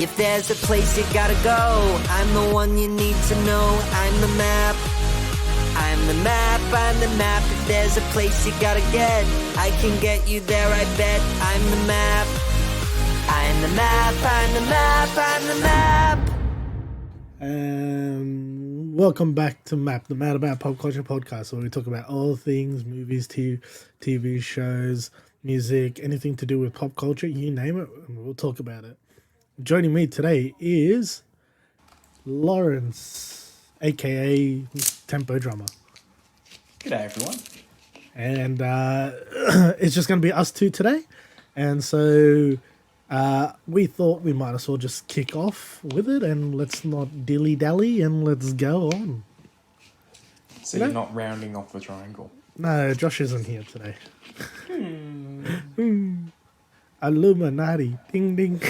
If there's a place you gotta go, I'm the one you need to know. I'm the map. I'm the map, I'm the map. If there's a place you gotta get, I can get you there, I bet. I'm the map. I'm the map, I'm the map, I'm the map. Welcome back to Mapp, the Mad About Pop Culture podcast, where we talk about all things, movies, TV shows, music, anything to do with pop culture, you name it, and we'll talk about it. Joining me today is Lawrence, aka Tempo Drummer. G'day everyone. And it's just going to be us two today. And so we thought we might as well just kick off with it and let's not dilly-dally and let's go on. So you're not rounding off the triangle? No, Josh isn't here today. Illuminati. Ding, ding.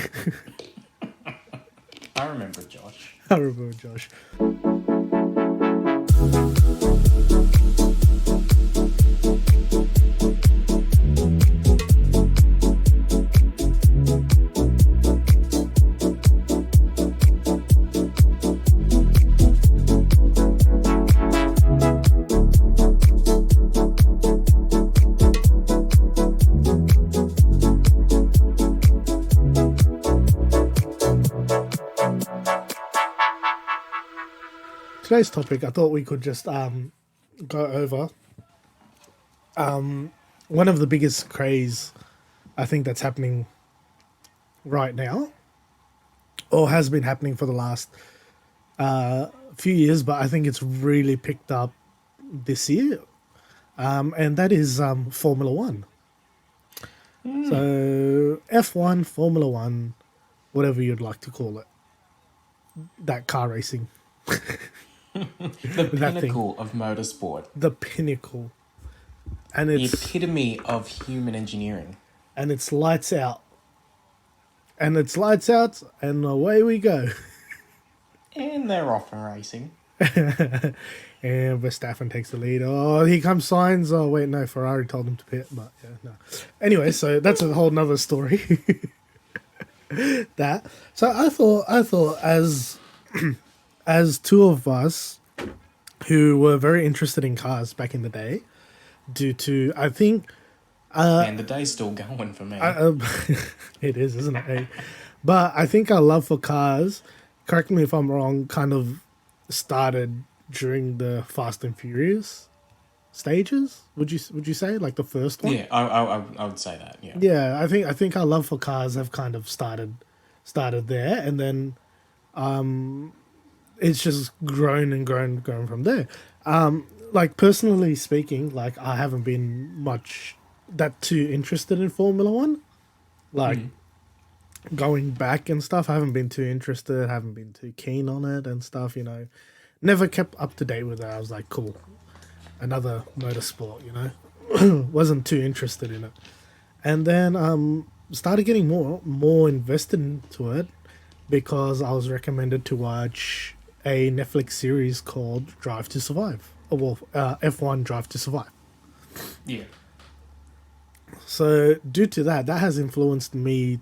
I remember Josh. I remember Josh. Today's topic, I thought we could just go over one of the biggest craze I think that's happening right now, or has been happening for the last few years, but I think it's really picked up this year, and that is Formula One. So F1, Formula One, whatever you'd like to call it, that car racing. The pinnacle of motorsport. The pinnacle. And it's the epitome of human engineering. And it's lights out. And it's lights out and away we go. And they're off and racing. And Verstappen takes the lead. Oh, here comes Sainz. Oh, wait, no, Ferrari told him to pit. But yeah, no. Anyway, so that's a whole nother story. That. So I thought as two of us who were very interested in cars back in the day, due to, I think... and the day's still going for me. It is, isn't it? Hey? But I think our love for cars, correct me if I'm wrong, kind of started during the Fast and Furious stages. Would you say, like the first one? Yeah, I would say that. Yeah. Yeah, I think our love for cars have kind of started there, and then it's just grown and grown from there. Like personally speaking, like I haven't been that too interested in Formula One. Like going back and stuff, I haven't been too interested, haven't been too keen on it and stuff, you know. Never kept up to date with it. I was like, cool, another motorsport, you know. Wasn't too interested in it. And then started getting more invested into it because I was recommended to watch a Netflix series called Drive to Survive. F1 Drive to Survive. Yeah. So due to that has influenced me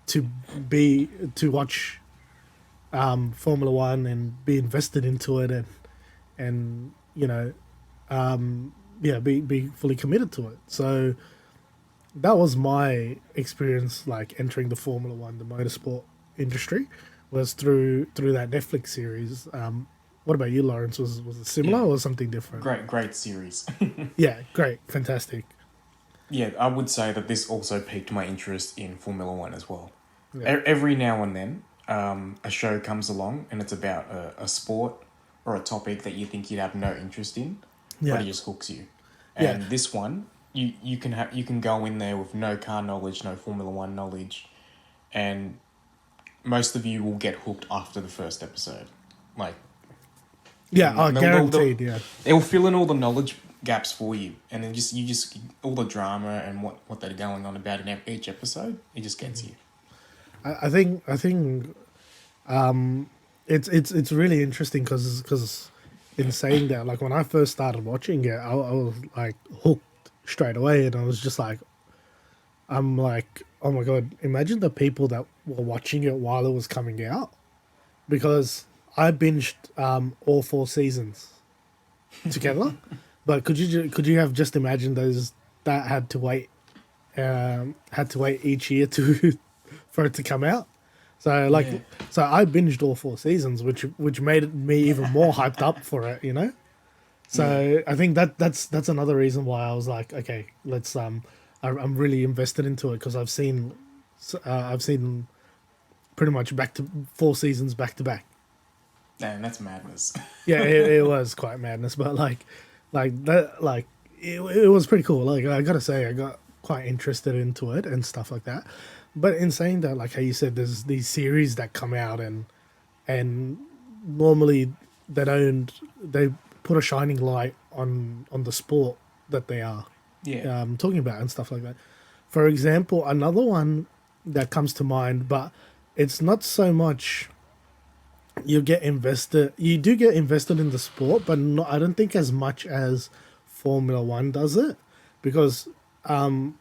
to watch Formula One and be invested into it and you know be fully committed to it. So that was my experience, like entering the Formula One, the motorsport industry, was through that Netflix series. What about you, Lawrence? Was it similar or something different? Great series. Yeah, great, fantastic. Yeah, I would say that this also piqued my interest in Formula One as well. Yeah. Every now and then, a show comes along and it's about a sport or a topic that you think you'd have no interest in, but it just hooks you. And this one, you can go in there with no car knowledge, no Formula One knowledge, and most of you will get hooked after the first episode. Like, yeah, guaranteed. Yeah, it'll fill in all the knowledge gaps for you, and then you just all the drama and what they're going on about in each episode, it just gets you. I think it's really interesting because in saying that, like when I first started watching it, I was like hooked straight away, and I was just like, I'm like, oh my god, imagine the people that were watching it while it was coming out, because I binged all 4 seasons together. But could you have just imagined those that had to wait each year to for it to come out? So Yeah. so I binged all 4 seasons, which made me even more hyped up for it, you know. So I think that's another reason why I was like, okay, let's I'm really invested into it, because I've seen pretty much back to 4 seasons back to back. Man, that's madness. Yeah, it was quite madness, but it was pretty cool. Like, I gotta say, I got quite interested into it and stuff like that. But in saying that, like how you said, there's these series that come out, and normally they put a shining light on the sport that they are Yeah. talking about and stuff like that. For example, another one that comes to mind, but it's not so much. You do get invested in the sport, but not, I don't think as much as Formula One does it, because the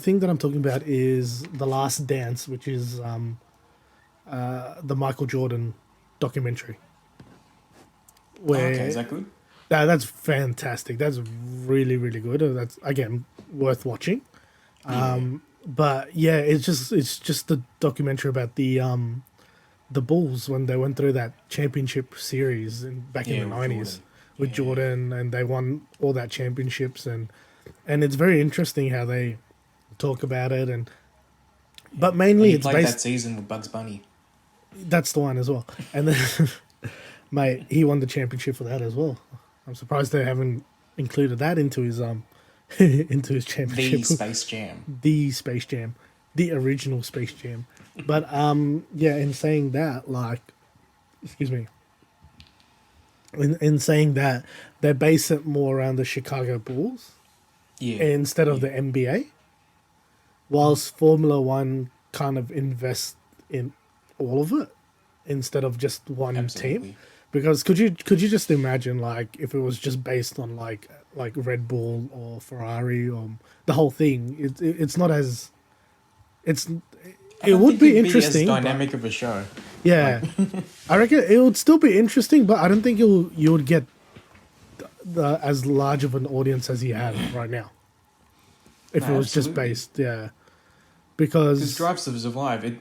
thing that I'm talking about is The Last Dance, which is the Michael Jordan documentary. Where Okay, is that good? that's fantastic. That's really, really good. That's, again, worth watching. But yeah, it's just the documentary about the Bulls when they went through that championship series back in the with 90s Jordan. with Jordan, and they won all that championships, and it's very interesting how they talk about it, but mainly He it's played based. that season with Bugs Bunny. That's the one as well, and then mate, he won the championship for that as well. I'm surprised they haven't included that into his into his championship. The Space Jam. The original Space Jam. But yeah, in saying that, like, excuse me, in saying that, they base it more around the Chicago Bulls Yeah. instead of the NBA, whilst Formula One kind of invests in all of it instead of just one Absolutely. team. Because could you just imagine, like, if it was just based on like Red Bull or Ferrari or the whole thing? It's not as it would be interesting. As dynamic of a show. Yeah, I reckon it would still be interesting, but I don't think you would get the as large of an audience as you have right now if No, it was just absolutely. based. Yeah, Because because Drive to Survive,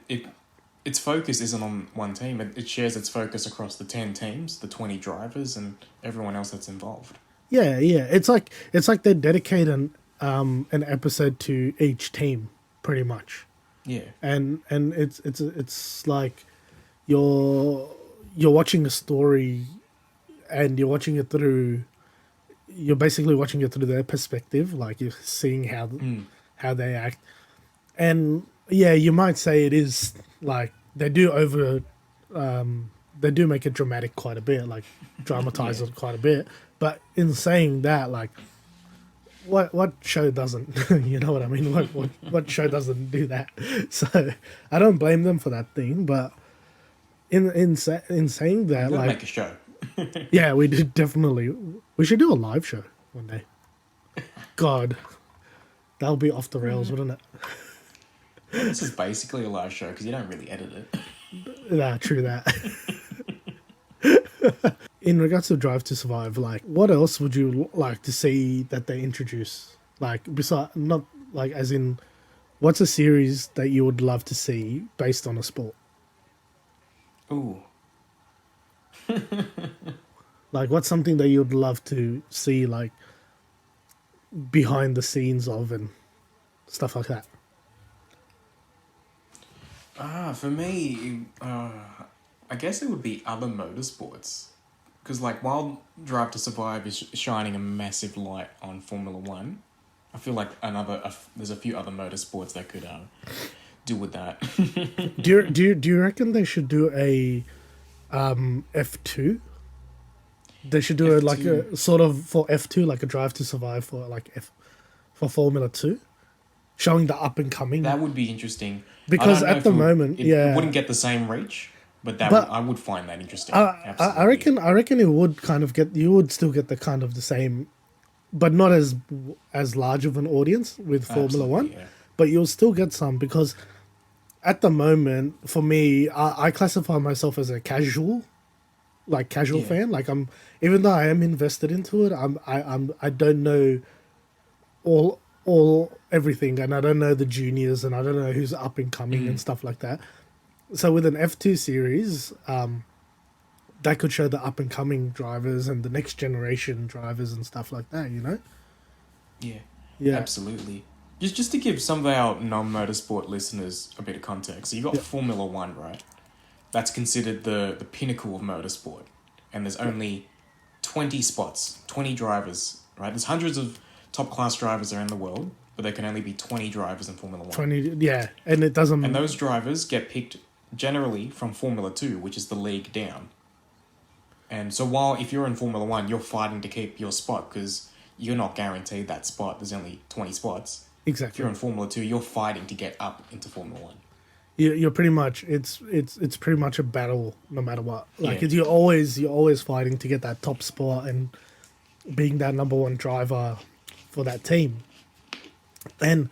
its focus isn't on one team. It shares its focus across the 10 teams, the 20 drivers, and everyone else that's involved. yeah, it's like they dedicate an episode to each team pretty much. Yeah. And it's like you're watching a story, and you're basically watching it through their perspective, like you're seeing how they act. And yeah, you might say it is like they do make it dramatic quite a bit, like dramatize it quite a bit. But in saying that, like, what show doesn't? You know what I mean? What show doesn't do that? So I don't blame them for that thing. But in saying that, Gotta like, make a show. yeah, we did definitely. We should do a live show one day. God, that'll be off the rails, wouldn't it? This is basically a live show because you don't really edit it. Nah, true that. In regards to Drive to Survive, like, what else would you like to see that they introduce? Like, beside, not like as in, what's a series that you would love to see based on a sport? Ooh. Like, what's something that you'd love to see, like, behind the scenes of and stuff like that? For me, I guess it would be other motorsports. Because, like, while Drive to Survive is shining a massive light on Formula One, I feel like there's a few other motorsports that could do with that. Do you reckon they should do a F2? They should do it like a sort of for F2, like a Drive to Survive for like for Formula 2, showing the up and coming. That would be interesting. Because at the moment, it wouldn't get the same reach, but I would find that interesting. I reckon it would kind of you would still get the same, but not as large of an audience with Formula One. Yeah. But you'll still get some, because at the moment, for me, I classify myself as a casual, casual fan. Like even though I am invested into it, I don't know all everything, and I don't know the juniors, and I don't know who's up and coming and stuff like that. So with an F2 series, that could show the up and coming drivers and the next generation drivers and stuff like that. You know? Yeah, absolutely. Just to give some of our non-motorsport listeners a bit of context, so you got Formula One, right? That's considered the pinnacle of motorsport, and there's only 20 spots, 20 drivers, right? There's hundreds of top-class drivers around the world, but there can only be 20 drivers in Formula One. 20, yeah, and it doesn't... And those drivers get picked generally from Formula 2, which is the league down. And so while if you're in Formula One, you're fighting to keep your spot because you're not guaranteed that spot. There's only 20 spots. Exactly. If you're in Formula 2, you're fighting to get up into Formula 1. You're pretty much... It's pretty much a battle no matter what. Like, you're always fighting to get that top spot and being that number one driver for that team. And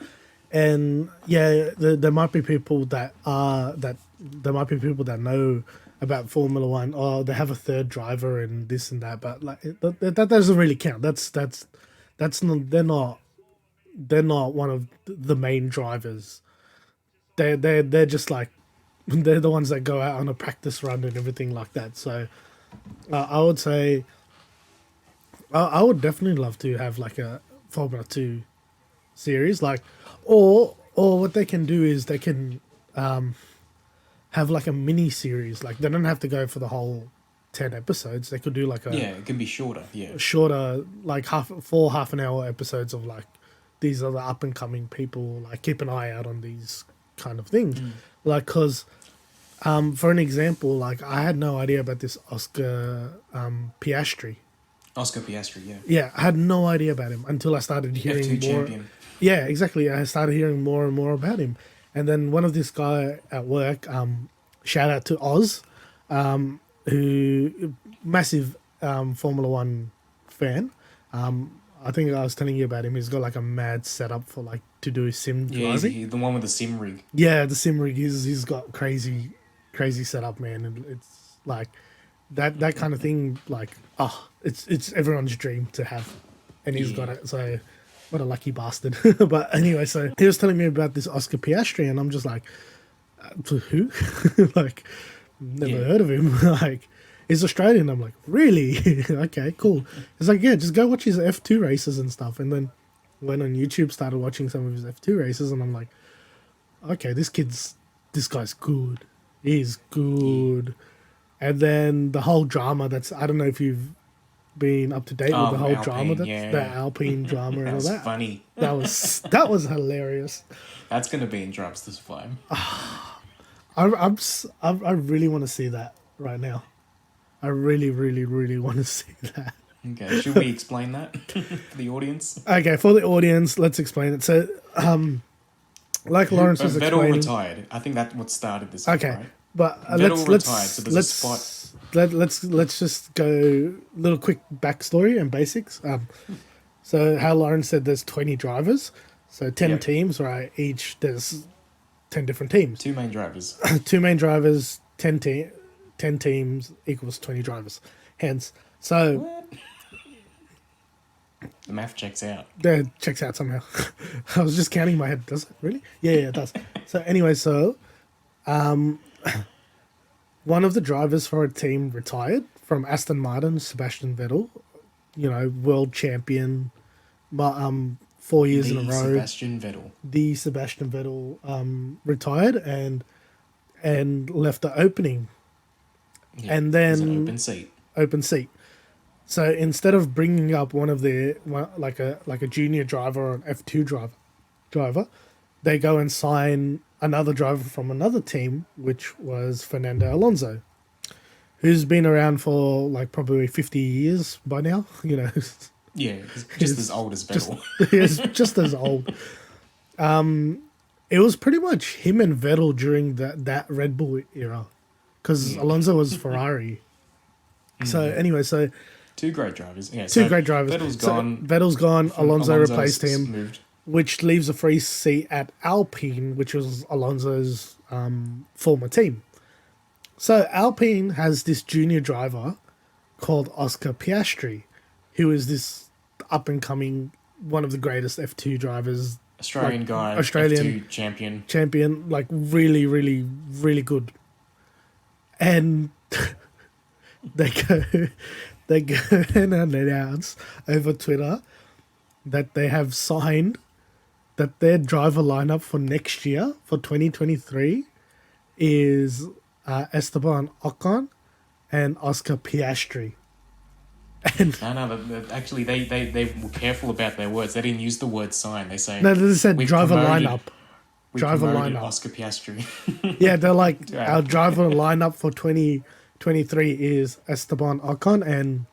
yeah, there might be people that know about Formula One. Oh, they have a third driver and this and that, but like that doesn't really count. That's not, they're not one of the main drivers. They're just like they're the ones that go out on a practice run and everything like that. So I would say I would definitely love to have like a Formula 2 series, like, or what they can do is they can have like a mini series. Like they don't have to go for the whole 10 episodes. They could do like it can be shorter. Shorter, like half an hour episodes of like these are the up and coming people. Like keep an eye out on these kind of things. Like because for an example, like I had no idea about this Oscar Piastri. Oscar Piastri, yeah, I had no idea about him until I started hearing F2 more. champion. Yeah, exactly. I started hearing more and more about him, and then one of this guy at work, shout out to Oz, who massive Formula One fan. I think I was telling you about him. He's got like a mad setup for like to do sim driving. He's the one with the sim rig. Yeah, the sim rig. He's got crazy setup, man, and it's like that kind of thing. Like, it's everyone's dream to have, and he's got it. So, what a lucky bastard. But anyway, so he was telling me about this Oscar Piastri, and I'm just like, to who? Like, never heard of him. Like, he's Australian. I'm like, really? Okay, cool. He's like, yeah, just go watch his F2 races and stuff. And then went on YouTube, started watching some of his F2 races, and I'm like, okay, this guy's good. He's good. And then the whole drama I don't know if you've been up to date with the whole drama, the Alpine drama and all that. That was funny. That was hilarious. That's going to be in Drives to Survive. I really want to see that right now. I really, really, really want to see that. Okay, should we explain that for the audience? Okay, for the audience, let's explain it. So, like Lawrence was explaining... Vettel retired. I think that's what started this. Okay, right? But Vettel retired, so there's a spot. Let's just go little quick backstory and basics. So how Lawrence said there's 20 drivers, so 10 teams, right? Each there's 10 different teams. 2 main drivers. 2 main drivers, 10 teams equals 20 drivers. Hence, so what? The math checks out. That checks out somehow. I was just counting in my head. Does it really? Yeah, it does. So anyway, one of the drivers for a team retired from Aston Martin, Sebastian Vettel, world champion, 4 years in a row. The Sebastian Vettel retired and left the opening. Yeah, and then an open seat. So instead of bringing up one of their like a junior driver or an F2 driver, they go and sign another driver from another team, which was Fernando Alonso, who's been around for like probably 50 years by now. Yeah, he's as old as Vettel. He's just as old. It was pretty much him and Vettel during that Red Bull era, because Alonso was Ferrari. So anyway, 2 great drivers. Yeah, Two great drivers. Vettel's gone. Alonso replaced him. Moved. which leaves a free seat at Alpine, which was Alonso's former team. So Alpine has this junior driver called Oscar Piastri, who is this up and coming, one of the greatest F2 drivers. Australian like, guy, Australian F2 champion, like really, really, really good. And they go and announce over Twitter that they have signed that their driver lineup for next year, for 2023, is Esteban Ocon and Oscar Piastri. And actually, they were careful about their words. They didn't use the word sign. They say... No, they said "We've driver promoted- lineup. we Driver promoted lineup. Oscar Piastri. Yeah, they're like, Yeah. our driver lineup for 2023 is Esteban Ocon and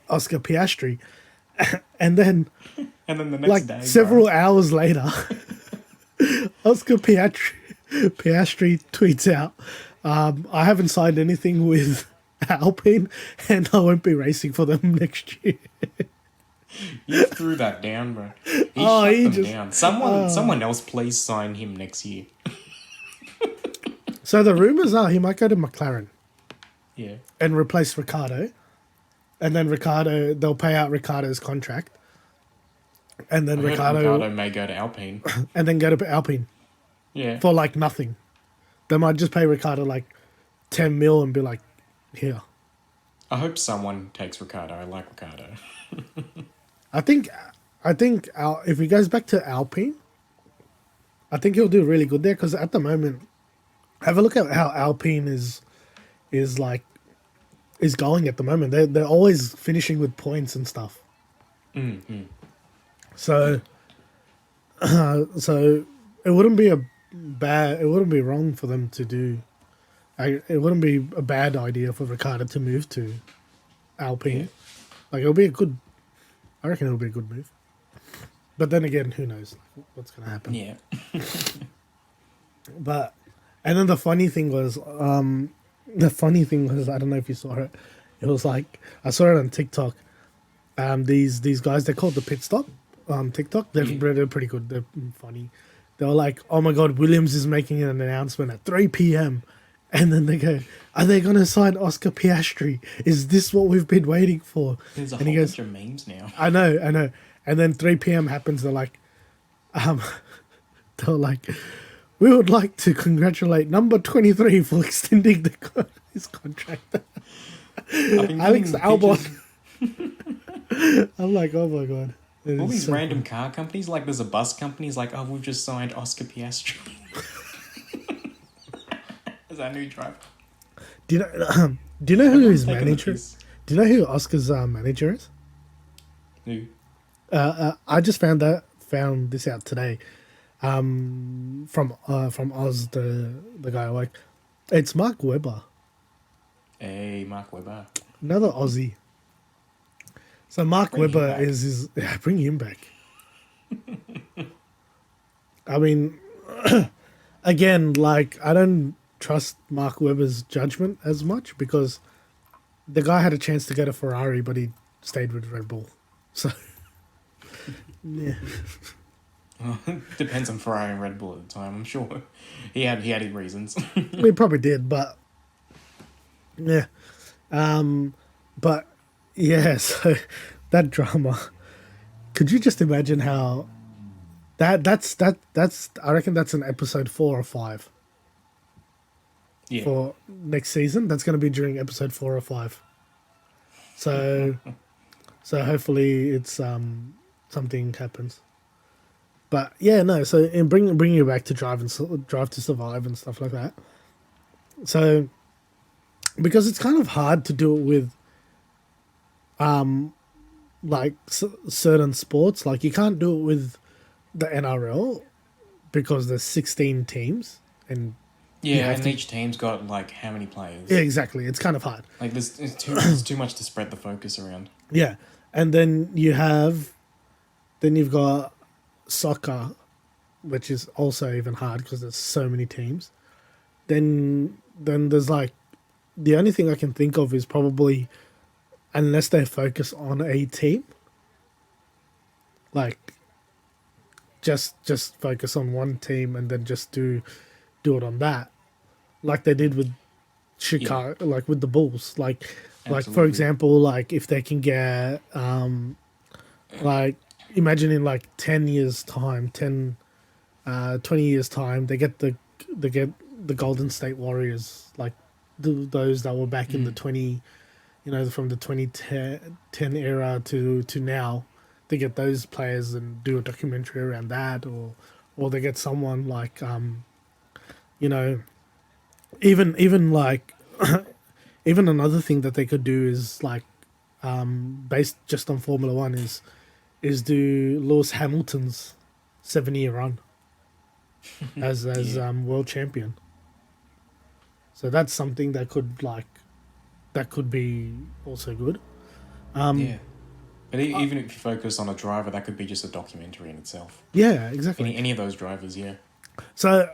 Oscar Piastri. And then, And then the next like, day... several hours later, Oscar Piastri tweets out, I haven't signed anything with Alpine and I won't be racing for them next year. You threw that down, bro. He shut them down. Someone else please sign him next year. So the rumours are he might go to McLaren Yeah. and replace Ricardo. And then they'll pay out Ricardo's contract. And then I heard Ricardo Ricardo may go to Alpine. and then go to Alpine Yeah. for like nothing. They might just pay Ricardo like 10 mil and be like, here. I hope someone takes Ricardo. I like Ricardo. I think if he goes back to Alpine, I think he'll do really good there because at the moment, have a look at how Alpine is going at the moment. They're always finishing with points and stuff. Mm-hmm. So it wouldn't be wrong for them to do. It wouldn't be a bad idea for Ricardo to move to Alpine. Yeah. Like I reckon it'll be a good move. But then again, who knows what's going to happen? Yeah. But and then the funny thing was, I don't know if you saw it. It was like I saw it on TikTok. These guys, they're called the Pit Stop. TikTok. They're pretty good. They're funny. They were like, "Oh my God, Williams is making an announcement at 3 p.m." And then they go, "Are they going to sign Oscar Piastri? Is this what we've been waiting for?" There's a And whole he goes, bunch of memes now. I know. And then 3 p.m. happens. They're like, we would like to congratulate number 23 for extending his contract. I've been Alex getting Albon. pictures- I'm like, oh my God. It All is these so random car companies, like there's a bus company, it's like, oh, we've just signed Oscar Piastri. As our new driver. Do you know who his Taking the manager piss. is? Do you know who Oscar's manager is? Who? I just found this out today. From Oz, the guy I like. It's Mark Webber, Hey, Mark Webber. another Aussie. So Mark Bring him Webber back. is his. Yeah, bring him back. I mean, again, like I don't trust Mark Webber's judgment as much because the guy had a chance to go to Ferrari, but he stayed with Red Bull. So, yeah. Depends on Ferrari and Red Bull at the time, I'm sure. He had his reasons. We probably did, but yeah. But yeah, so that drama. Could you just imagine how that's I reckon that's an episode 4 or 5 Yeah. for next season. That's going to be during episode 4 or 5. So hopefully it's something happens. But yeah, no. So in bringing you back to Drive to Survive and stuff like that. So because it's kind of hard to do it with like certain sports, like you can't do it with the NRL because there's 16 teams and Yeah, have and to- each team's got like how many players? yeah, exactly. It's kind of hard. Like there's too much to spread the focus around. Yeah, and then you've got soccer, which is also even hard because there's so many teams. Then there's like the only thing I can think of is probably unless they focus on a team, like just focus on one team and then just do it on that, like they did with Chicago, like with the Bulls. Like for Absolutely. example, like if they can get like imagine in like 10 years time, 20 years time, they get the Golden State Warriors, like those that were back in the 20, from the 2010 era to now. They get those players and do a documentary around that, or they get someone like you know even like even another thing that they could do is like based just on Formula One is do Lewis Hamilton's 7-year run as Yeah. world champion. So that's something that could be also good. Yeah. But even if you focus on a driver, that could be just a documentary in itself. Yeah, exactly. Any of those drivers, yeah. So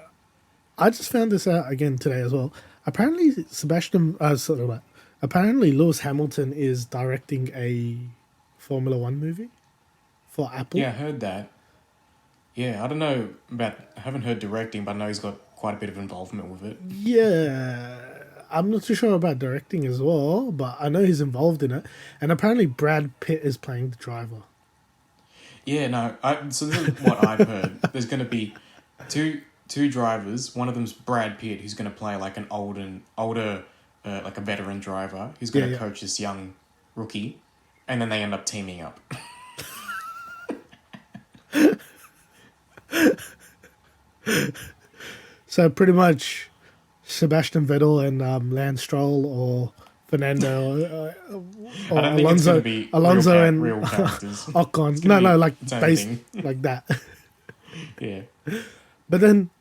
I just found this out again today as well. Apparently, apparently Lewis Hamilton is directing a Formula One movie for Apple. Yeah, I heard that. Yeah, I don't know about. I haven't heard directing, but I know he's got quite a bit of involvement with it. Yeah, I'm not too sure about directing as well, but I know he's involved in it. And apparently, Brad Pitt is playing the driver. Yeah, no. So this is what I've heard. There's going to be two drivers. One of them's Brad Pitt, who's going to play like an older, like a veteran driver, who's going to coach this young rookie, and then they end up teaming up. So pretty much, Sebastian Vettel and Lance Stroll or Fernando or I don't think it's going Alonso, to be Alonso and real characters. Ocon. No, like its own based thing. like that. Yeah. But then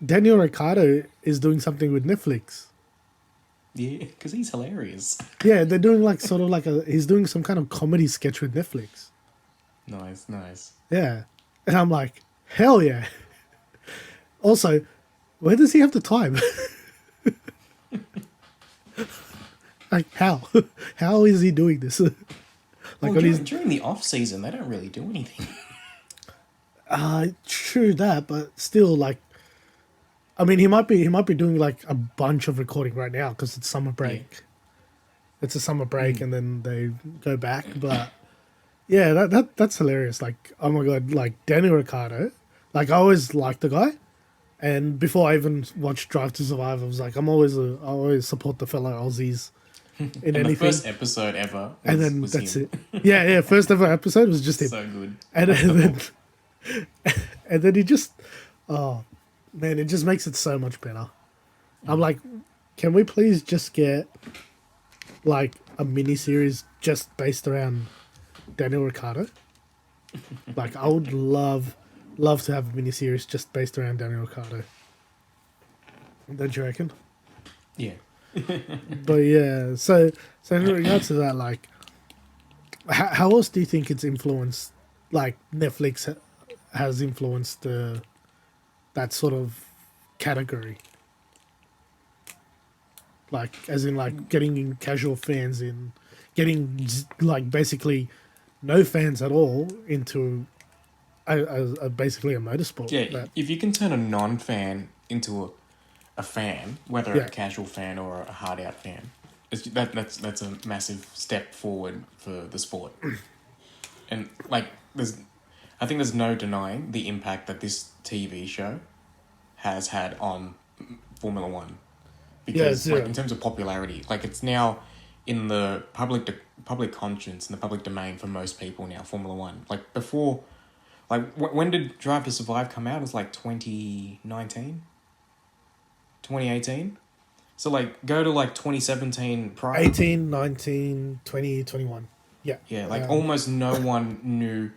Daniel Ricciardo is doing something with Netflix. Yeah, because he's hilarious. Yeah, they're doing like sort of like he's doing some kind of comedy sketch with Netflix. Nice. Yeah, and I'm like, hell yeah. Also, where does he have the time? Like how? How is he doing this? Like Well, on his during the off season, they don't really do anything. true that, but still, like, I mean, he might be doing like a bunch of recording right now because it's summer break. Yeah. It's a summer break, and then they go back. But yeah, that's hilarious. Like, oh my god, like Daniel Ricciardo. Like, I always liked the guy, and before I even watched Drive to Survive, I was like, I always support the fellow Aussies in And anything. the first episode ever. And then was that's him. it. Yeah. First ever episode was just him. So good. And then he just, oh man, it just makes it so much better. I'm like, can we please just get like a mini series just based around Daniel Ricciardo? Like, I would love to have a mini series just based around Daniel Ricciardo. Don't you reckon? Yeah. But yeah, so in regards to that, like, how else do you think it's influenced? Like, Netflix has influenced that sort of category. Like, as in, like, getting casual fans in, getting like basically no fans at all into basically a motorsport. Yeah, if you can turn a non-fan into a fan, whether a casual fan or a hard-out fan, that's a massive step forward for the sport. And, like, I think there's no denying the impact that this TV show has had on Formula One. Because, like, in terms of popularity, like, it's now in the public conscience, in the public domain for most people now, Formula One. Like, before, like, when did Drive to Survive come out? It was, like, 2019? 2018? So, like, go to, like, 2017 prior. 18, 19, 20, 21. Yeah. Yeah, like, almost no one knew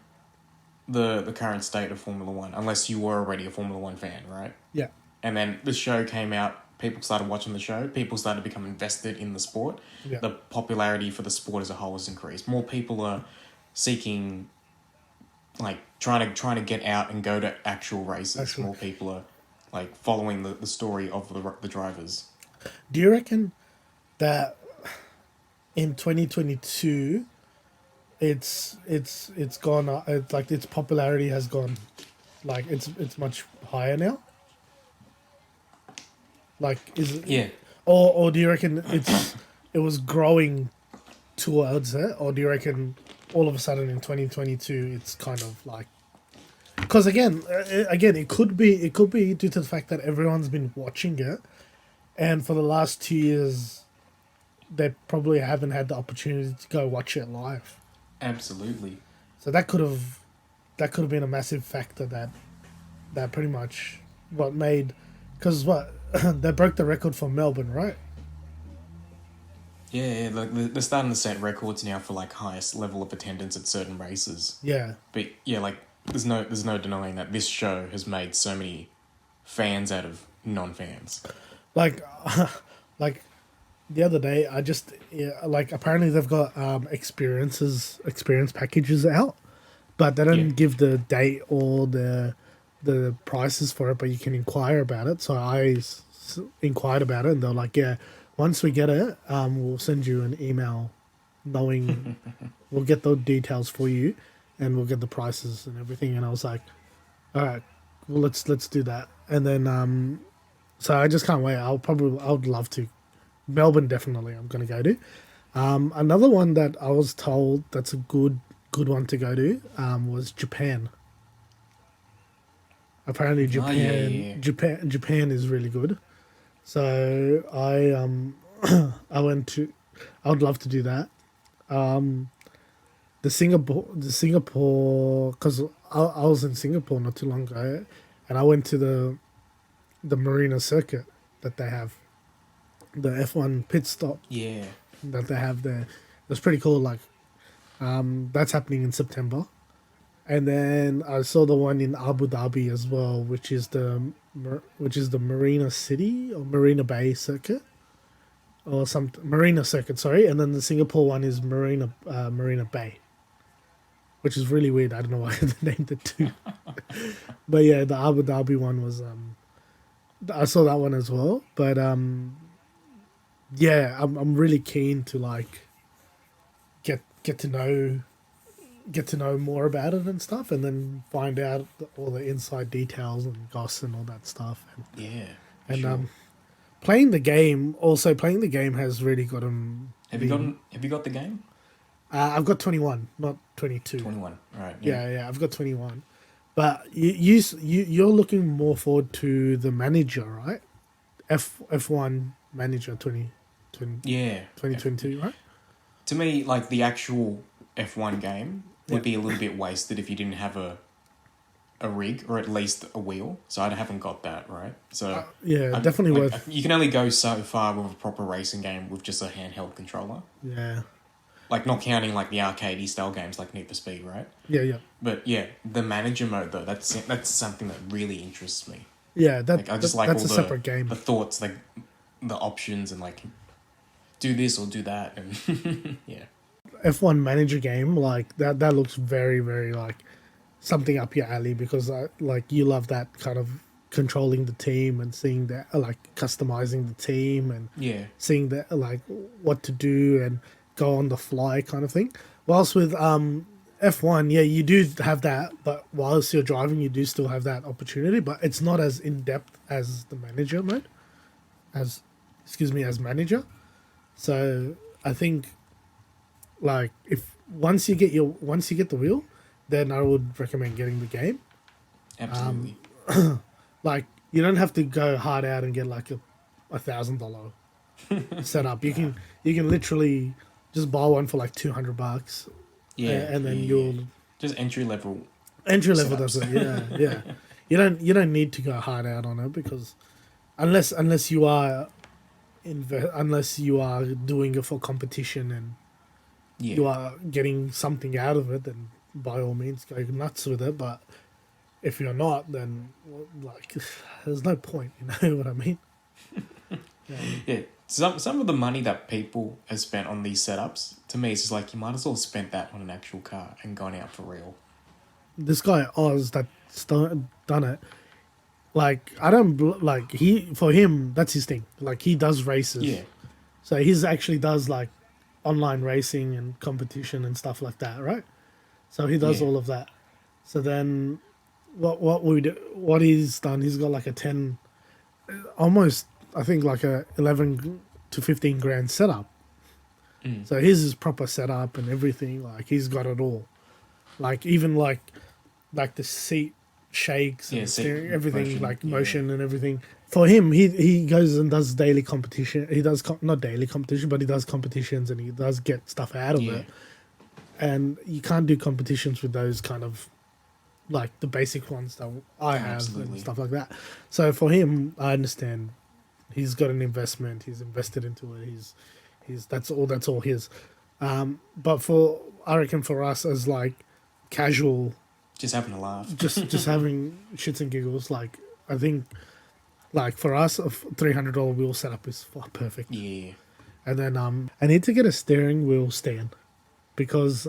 the current state of Formula One, unless you were already a Formula One fan, right? Yeah. And then the show came out, people started watching the show, people started to become invested in the sport. Yeah. The popularity for the sport as a whole has increased. More people are seeking, like, trying to get out and go to actual races. More people are, like, following the story of the drivers. Do you reckon that in 2022 it's gone. It's like its popularity has gone, like it's much higher now. Like is it, Yeah. or do you reckon it was growing towards it, or do you reckon all of a sudden in 2022 it's kind of like, because again it could be due to the fact that everyone's been watching it, and for the last 2 years they probably haven't had the opportunity to go watch it live. Absolutely. So that could have been a massive factor that pretty much what made, because what they broke the record for Melbourne, right? Yeah, like they're starting to set records now for like highest level of attendance at certain races. Yeah, But yeah, like there's no denying that this show has made so many fans out of non-fans. like like the other day like apparently they've got experience packages out, but they don't Yeah. give the date or the prices for it, but you can inquire about it. So I inquired about it, and they're like, yeah, once we get it, we'll send you an email knowing we'll get the details for you, and we'll get the prices and everything. And I was like, all right, well let's do that. And then so I just can't wait. I would love to. Melbourne definitely I'm gonna go to. Another one that I was told that's a good one to go to was Japan. Apparently Oh, yeah, yeah. Japan is really good. So I went to, I would love to do that. The Singapore, because I was in Singapore not too long ago, and I went to the marina circuit that they have, the F1 pit stop Yeah. that they have there. It's pretty cool. Like that's happening in September. And then I saw the one in Abu Dhabi as well, which is the Marina City or Marina Bay circuit, or some Marina circuit. Sorry, and then the Singapore one is Marina Bay, which is really weird. I don't know why they named it two, but yeah, the Abu Dhabi one was I saw that one as well. But yeah, I'm really keen to like get to know more about it and stuff, and then find out all the inside details and goss and all that stuff. Yeah. And sure. playing the game has really got him. Have you got the game? I've got 21, not 22. 21. Right. Yeah, I've got 21. But you're looking more forward to the manager, right? F1 manager 2022, Yeah. 2022, right? To me, like the actual F1 game would be a little bit wasted if you didn't have a rig or at least a wheel. So I haven't got that, right? So Yeah, definitely like, worth. You can only go so far with a proper racing game with just a handheld controller. Yeah, Like not counting like the arcadey style games like Need for Speed, right? yeah. But yeah, the manager mode though, that's something that really interests me. Yeah, Like I just like that's all a separate game. the thoughts, like the options, and like do this or do that, and yeah. F1 manager game like that looks very, very like something up your alley, because like you love that kind of controlling the team and seeing that, like customizing the team and Yeah. seeing that, like what to do and go on the fly kind of thing. Whilst with F1, yeah, you do have that, but whilst you're driving, you do still have that opportunity, but it's not as in depth as the manager mode, as manager. So I think like if once you get the wheel, then I would recommend getting the game. Absolutely. Like you don't have to go hard out and get like a $1,000 setup. You can literally just buy one for like $200. Yeah. And then yeah, you'll yeah. Just entry level. does it. Yeah. You don't need to go hard out on it, because unless you are doing it for competition and Yeah. you are getting something out of it, then by all means go nuts with it. But if you're not, then like there's no point. You know what I mean? Yeah. Some of the money that people have spent on these setups, to me, it's just like you might as well have spent that on an actual car and gone out for real. This guy Oz that's done it. Like I don't for him that's his thing. Like he does races. Yeah. So he's actually does like online racing and competition and stuff like that, right? So he does Yeah. all of that. So then, what he's done, he's got like a 10, almost I think like a 11 to 15 grand setup. So his is proper setup and everything. Like he's got it all. Like even like the seat shakes and Yeah, seat steering, everything motion, like yeah. motion and everything. For him, he goes and does daily competition. He does not daily competition, but he does competitions and he does get stuff out of Yeah. it. And you can't do competitions with those kind of like the basic ones that I have Absolutely. and stuff like that. So for him, I understand. He's got an investment. He's invested into it. He's that's all his. But I reckon for us as like casual, Just having a laugh. just having shits and giggles, like I think like for us a $300 wheel setup is perfect. Yeah. And then I need to get a steering wheel stand because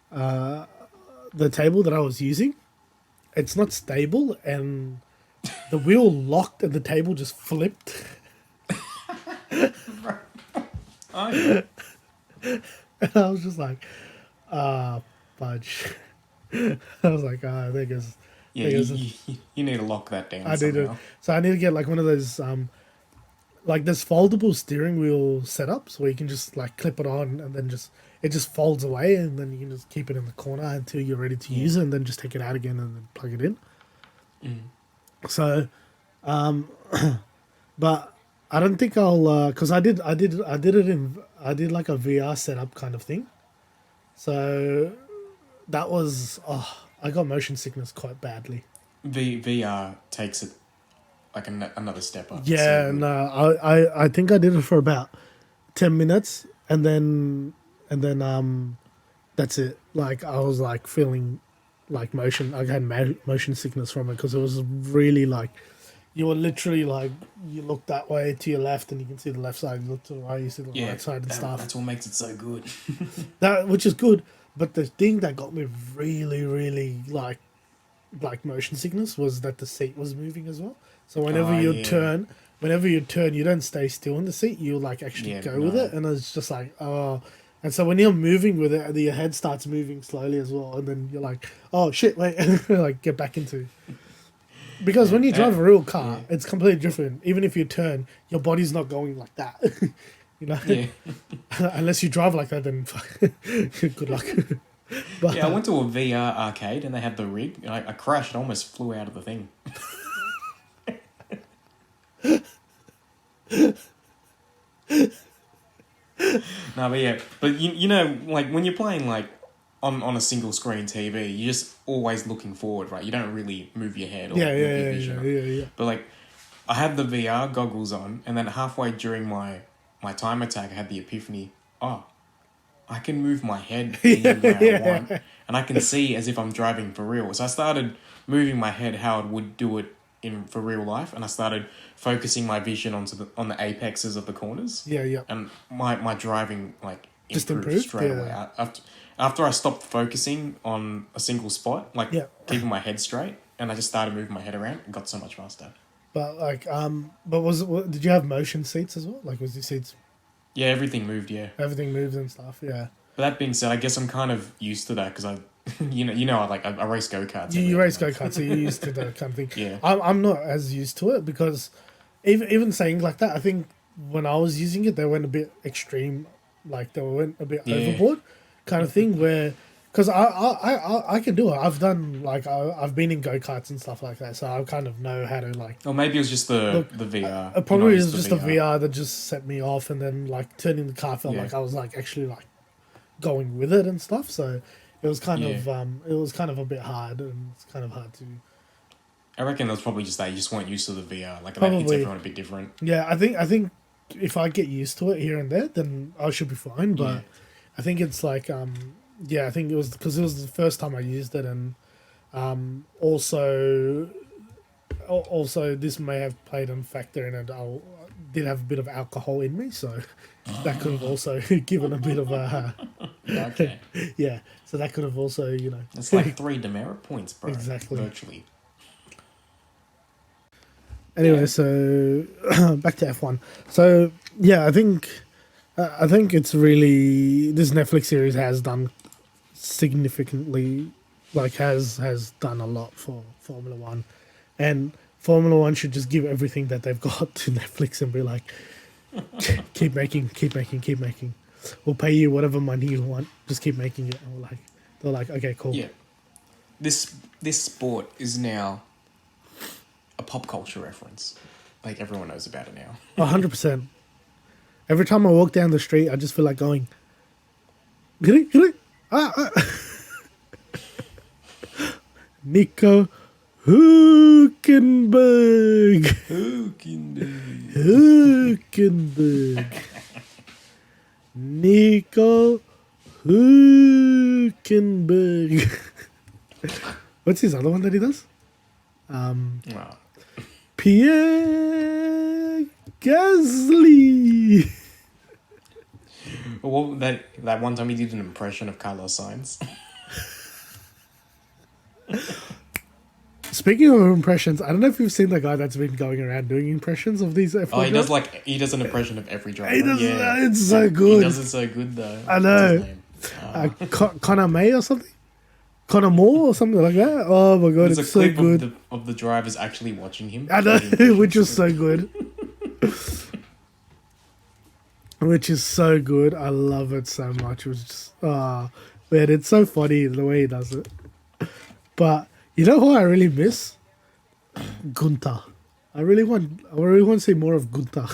the table that I was using, it's not stable and the wheel locked and the table just flipped. Oh, yeah. And I was just like, fudge. I was like, there goes. Yeah, there goes you need to lock that down I need somehow. to, so I need to get like one of those like this foldable steering wheel setups where you can just like clip it on and then it just folds away and then you can just keep it in the corner until you're ready to use it and then just take it out again and then plug it in. So, but I don't think I'll because I did like a VR setup kind of thing. So that was I got motion sickness quite badly. VR takes it like another step up. Yeah, So, no, I think I did it for about 10 minutes and then that's it. Like I was like feeling like motion. I had motion sickness from it because it was really like you were literally like you look that way to your left and you can see the left side. You look to the right, you see the right side and stuff. That's what makes it so good. That which is good, but the thing that got me really, really like motion sickness was that the seat was moving as well. So whenever you turn, you don't stay still in the seat. You like actually go with it, and it's just like oh. And so when you're moving with it, your head starts moving slowly as well, and then you're like, oh shit, wait, like get back into. Because when you drive a real car, it's completely different. Even if you turn, your body's not going like that. You know, unless you drive like that, then good luck. But, I went to a VR arcade and they had the rig. And I crashed and almost flew out of the thing. No, but you know, like when you're playing like on a single screen TV, you're just always looking forward, right? You don't really move your head or move your vision. Yeah. But like, I had the VR goggles on, and then halfway during my time attack, I had the epiphany. Oh, I can move my head any way I want, and I can see as if I'm driving for real. So I started moving my head how I would do it for real life, and I started focusing my vision on the apexes of the corners. Yeah. And my driving like Just improved straight yeah. away. After I stopped focusing on a single spot, like keeping my head straight, and I just started moving my head around, it got so much faster. But like did you have motion seats as well? Like was the seats? Yeah, everything moved. Yeah, Everything moves and stuff. Yeah. But that being said, I guess I'm kind of used to that because I I race go-karts. You race go-karts, so you're used to that kind of thing. Yeah. I'm not as used to it because even saying like that, I think when I was using it, they went a bit extreme, like they went a bit overboard kind of thing where, because I can do it. I've done like, I've been in go-karts and stuff like that, so I kind of know how to like. Or maybe it was just the VR. It probably was just the VR that just set me off, and then like turning the car felt like I was like actually like going with it and stuff, so it was kind of a bit hard, and it's kind of hard to. I reckon that's probably just that you just weren't used to the VR. Like that hits everyone a bit different. Yeah, I think if I get used to it here and there, then I should be fine. But I think it's like I think it was because it was the first time I used it, and also this may have played a factor in it. I did have a bit of alcohol in me, so that could have also given a bit of a. Okay. Yeah, so that could have also, It's like 3 demerit points, bro. Exactly. Virtually. Anyway, so back to F1. So yeah, I think I think it's really this Netflix series has done significantly, like has done a lot for Formula One, and Formula One should just give everything that they've got to Netflix and be like, keep making, keep making, keep making. We'll pay you whatever money you want. Just keep making it. And they're like, okay, cool. Yeah. This sport is now a pop culture reference. Like everyone knows about it now. 100%. Every time I walk down the street, I just feel like going, get it? Nico Hülkenberg. Hülkenberg. Nico Hülkenberg. What's his other one that he does? Wow. Pierre Gasly. Well, that one time he did an impression of Carlos Sainz. Speaking of impressions, I don't know if you've seen the guy that's been going around doing impressions of these F1 Oh, he drivers. he does an impression of every driver. He does, yeah. it's so good. He does it so good though. I know. Connor May or something? Connor Moore or something like that? Oh my god, There's it's a so clip good. of the drivers actually watching him. I know, which is so good. Which is so good. I love it so much. It was just, man, it's so funny the way he does it. But you know who I really miss? Gunther. I really want to see more of Gunther.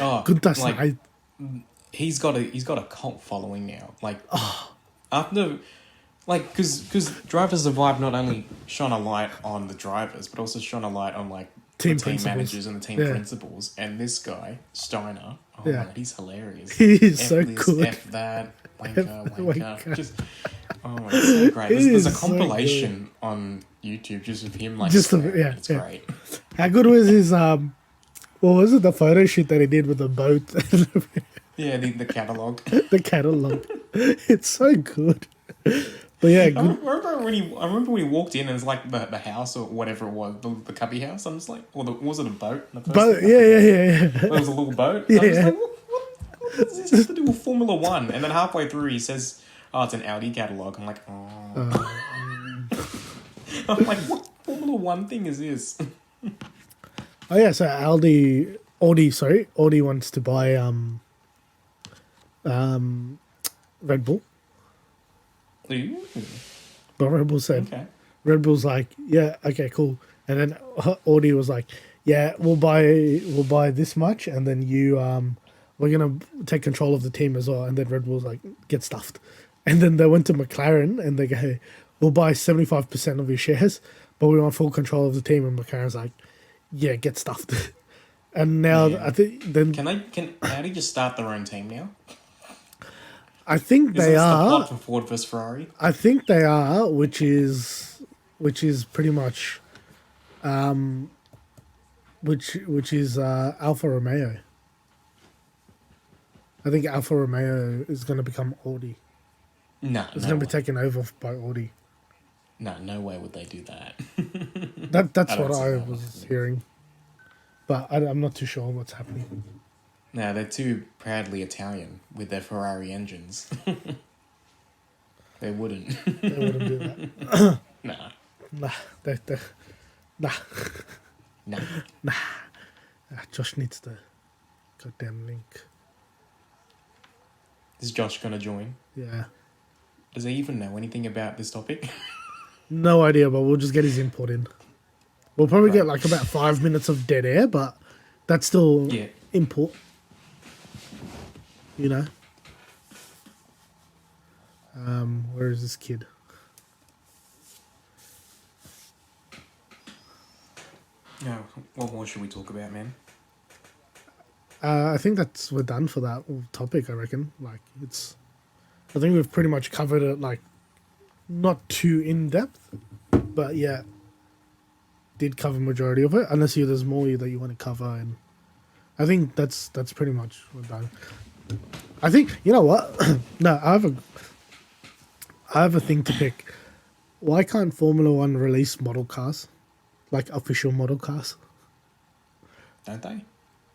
Oh, Gunther like, Snyder. he's got a cult following now. Like after, like because Drive to Survive not only shone a light on the drivers, but also shone a light on like Team the team principals. managers and the team principals. And this guy Steiner, oh Yeah. my god, he's hilarious. He's F so this, good. F that, wanker, wanker. Wanker. Just oh my, it's so great. There's is a so compilation on YouTube just of him like Just swearing. It's yeah. great. How good was his what was it, the photo shoot that he did with the boat and Yeah, the catalog. the catalog? It's so good. But yeah, I good. remember when he walked in and it's like the house or whatever it was, the cubby house. I'm just like, was it a boat? In the first But thing? yeah. It was a little boat. Yeah. I was like, what does this have to do with Formula One? And then halfway through he says, oh, it's an Audi catalogue. I'm like, oh. I'm like, what Formula One thing is this? Oh yeah, so Audi wants to buy Red Bull. Ooh, But Red Bull said, okay. Red Bull's like, yeah, okay, cool. And then Audi was like, yeah, we'll buy this much, and then we're gonna take control of the team as well. And then Red Bull's like, get stuffed. And then they went to McLaren and they go, hey, we'll buy 75% of your shares, but we want full control of the team. And McLaren's like, yeah, get stuffed. And now Yeah. I think then Can Audi just start their own team now? I think Is they this the are. plot for Ford vs Ferrari? I think they are, which is pretty much, which is Alfa Romeo. I think Alfa Romeo is going to become Audi. No, It's no going to be way. taken over by Audi. No way would they do that. That's I don't what see I that was happening. hearing, but I'm not too sure what's happening. No, they're too proudly Italian with their Ferrari engines. They wouldn't. They wouldn't do that. Nah. Nah. Nah. Josh needs the goddamn link. Is Josh gonna join? Yeah. Does he even know anything about this topic? No idea, but we'll just get his input in. We'll probably get Right. like about 5 minutes of dead air, but that's still Yeah. input. You know? Where is this kid? No. What more should we talk about, man? I think we're done for that topic, I reckon. Like, I think we've pretty much covered it, like, not too in depth, but yeah, did cover majority of it. Unless there's more that you want to cover, and I think that's pretty much we're done. I think, you know what? No, I have a thing to pick. Why can't Formula One release model cars, like official model cars? Don't they?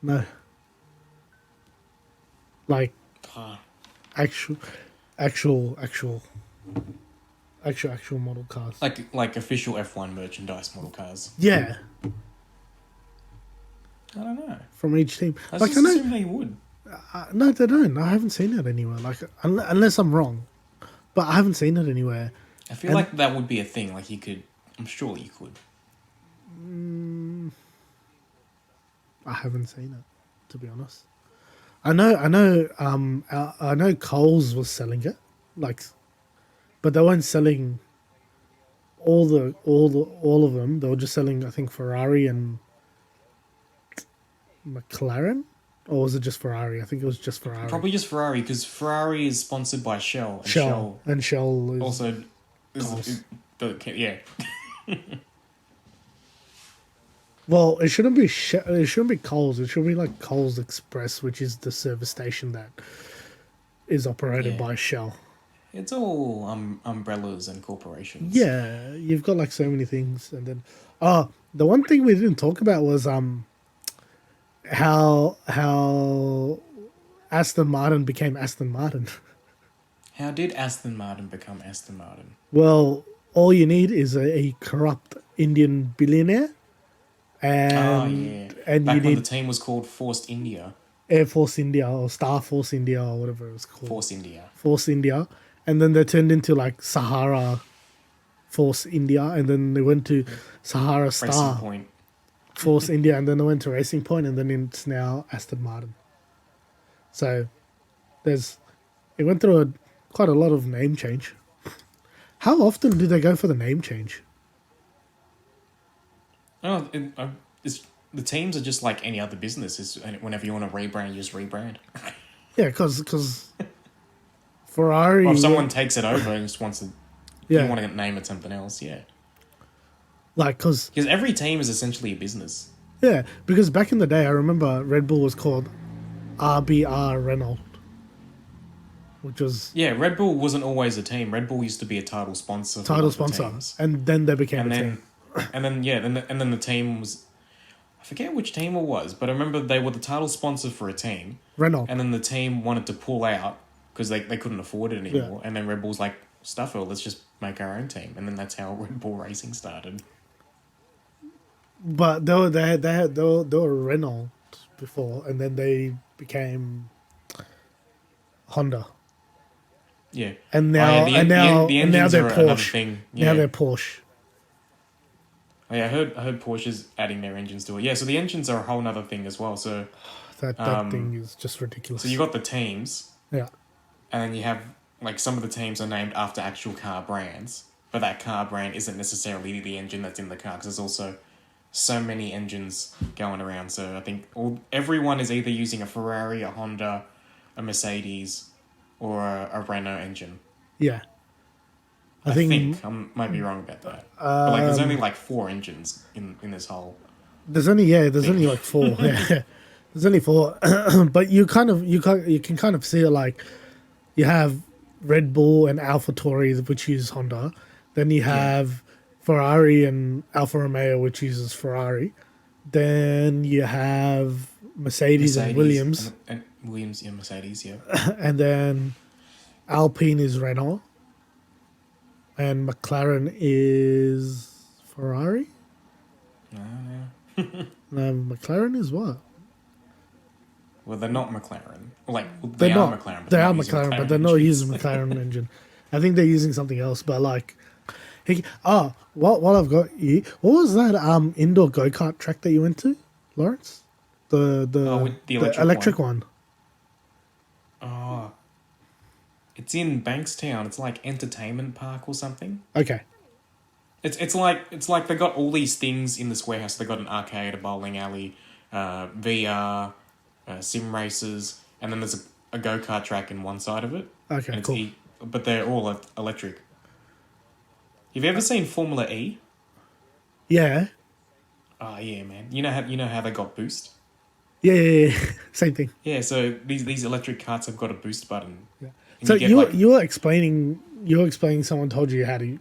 No. like Ah, actual, actual, actual, actual model cars. like official F1 merchandise model cars. Yeah, I don't know. from each team. I Like just I know, assumed they would. no, they don't. I haven't seen it anywhere. Like unless I'm wrong, but I haven't seen it anywhere. I feel And- like that would be a thing. Like you could. I'm sure you could. I haven't seen it, to be honest. I know Coles was selling it, like, but they weren't selling all of them. They were just selling, I think, Ferrari and McLaren, or was it just Ferrari? I think it was just Ferrari. Probably just Ferrari, because Ferrari is sponsored by Shell. And Shell is also Coles. yeah. Well, it shouldn't be it shouldn't be Coles. It should be like Coles Express, which is the service station that is operated Yeah. by Shell. It's all umbrellas and corporations. Yeah, you've got like so many things, and then the one thing we didn't talk about was how Aston Martin became Aston Martin. How did Aston Martin become Aston Martin? Well, all you need is a corrupt Indian billionaire, and Back you when need the team was called Forced India. Air Force India or Star Force India or whatever it was called. Force India. And then they turned into like Sahara Force India, and then they went to Sahara Racing Star Point. Force India, and then they went to Racing Point, and then it's now Aston Martin. So it went through quite a lot of name change. How often do they go for the name change? Oh, the teams are just like any other business. Whenever you want to rebrand, you just rebrand. Yeah, because Ferrari. Or if someone takes it over and just wants to, Yeah. you want to name it something else, yeah. Like, because every team is essentially a business. yeah, because back in the day, I remember Red Bull was called RBR Renault, which was Yeah, Red Bull wasn't always a team. Red Bull used to be a title sponsor. For one of the teams. and then they became And a then, team. and then the team was, I forget which team it was, but I remember they were the title sponsor for a team, Renault. and then the team wanted to pull out because they couldn't afford it anymore. Yeah. And then Red Bull's like, stuff it, let's just make our own team. And then that's how Red Bull Racing started. But they were Renault before, and then they became Honda, Yeah. and now the now engines they're are another Porsche. thing. Now Yeah. they're Porsche. Oh, yeah, I heard Porsche's adding their engines to it. Yeah, so the engines are a whole nother thing as well. So That thing is just ridiculous. so you got the teams, Yeah, and then you have like some of the teams are named after actual car brands, but that car brand isn't necessarily the engine that's in the car, because there's also so many engines going around. So I think everyone is either using a Ferrari, a Honda, a Mercedes, or a Renault engine. yeah. I think I might be wrong about that. But like, there's only like 4 engines in this whole. There's only like 4. Yeah, there's only 4. But you can kind of see it like you have Red Bull and AlphaTauri, which use Honda. Then you have Ferrari and Alfa Romeo, which uses Ferrari. Then you have Mercedes and Williams. And Williams, yeah, Mercedes, yeah. And then Alpine is Renault. And McLaren is Ferrari? No. No, McLaren is what? Well, they're not McLaren. Like, They're they not. are McLaren. But They they're are not using McLaren, but they're not engines. using McLaren engine. I think they're using something else. But like, what I've got you. What was that indoor go kart track that you went to, Lawrence? The with the electric one. Oh, it's in Bankstown. It's like Entertainment Park or something. Okay. It's like they got all these things in this warehouse. They got an arcade, a bowling alley, VR, sim races, and then there's a go kart track in one side of it. Okay, and cool. But they're all electric. Have you ever seen Formula E? Yeah. Oh yeah, man. You know how they got boost. Yeah. Same thing. Yeah, so these electric karts have got a boost button. Yeah. And So get, you were explaining someone told you how to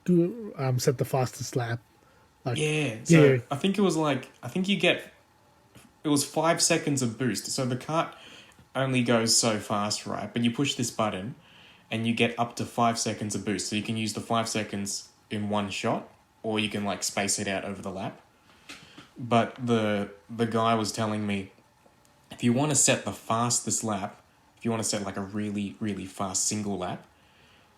do, set the fastest lap. Like, yeah. So yeah. I think it was 5 seconds of boost. So the kart, only goes so fast, right? But you push this button and you get up to 5 seconds of boost. So you can use the 5 seconds in one shot, or you can like space it out over the lap. But the guy was telling me, if you want to set the fastest lap, if you want to set like a really, really fast single lap,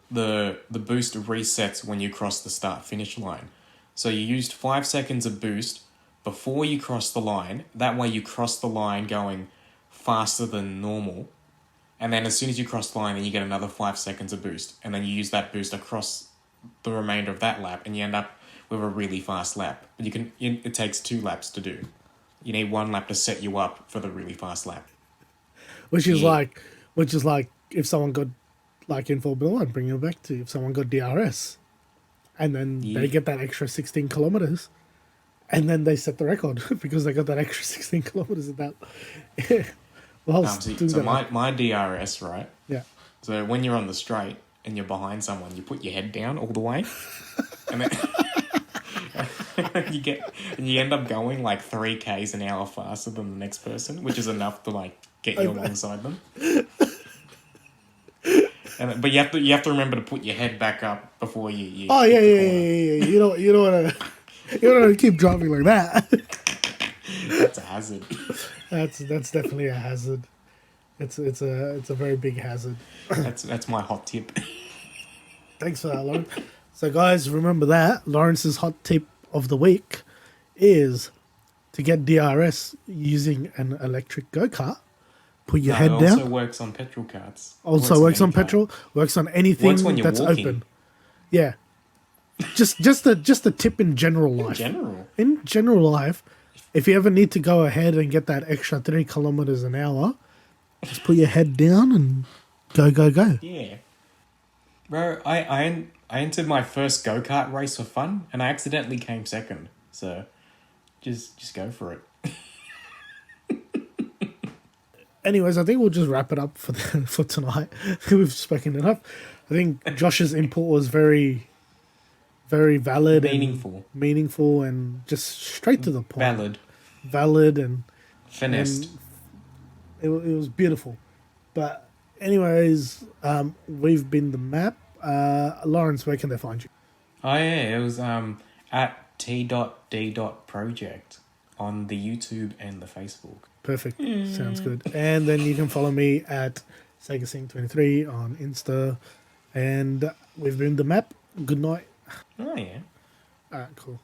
the boost resets when you cross the start finish line. So you used 5 seconds of boost before you cross the line. That way you cross the line going faster than normal. And then as soon as you cross the line, then you get another 5 seconds of boost. And then you use that boost across the remainder of that lap, and you end up with a really fast lap. But it takes 2 laps to do. You need 1 lap to set you up for the really fast lap. Which is like if someone got, like in Formula 1, bring it back to if someone got DRS and then they get that extra 16 kilometers and then they set the record because they got that extra 16 kilometers of that. So my DRS, right? Yeah. So when you're on the straight and you're behind someone, you put your head down all the way and then you end up going like 3 k's an hour faster than the next person, which is enough to like get you alongside them. But you have to remember to put your head back up before you yeah. You don't want to keep driving like that. That's a hazard. That's definitely a hazard. It's a very big hazard. That's my hot tip. Thanks for that, Lawrence. So guys, remember that Lawrence's hot tip of the week is to get DRS using an electric go-kart. Put your head down. It also works on petrol carts. Also works on petrol. Works on anything that's walking. Open. Yeah. just a tip in general life. In general life, if you ever need to go ahead and get that extra 3 kilometers an hour, just put your head down and go. Yeah. Bro, I entered my first go-kart race for fun and I accidentally came second. So just go for it. Anyways, I think we'll just wrap it up for tonight. We've spoken enough. I think Josh's input was very, very valid, meaningful, and just straight to the point. Valid and finessed. And it was beautiful. But anyways, we've been the Mapp. Lawrence, where can they find you? Oh yeah, it was at T.D Project on the YouTube and the Facebook. Perfect. Sounds good. And then you can follow me at Sagar Singh 23 on Insta. And we've been the Mapp. Good night. Oh yeah. Alright, cool.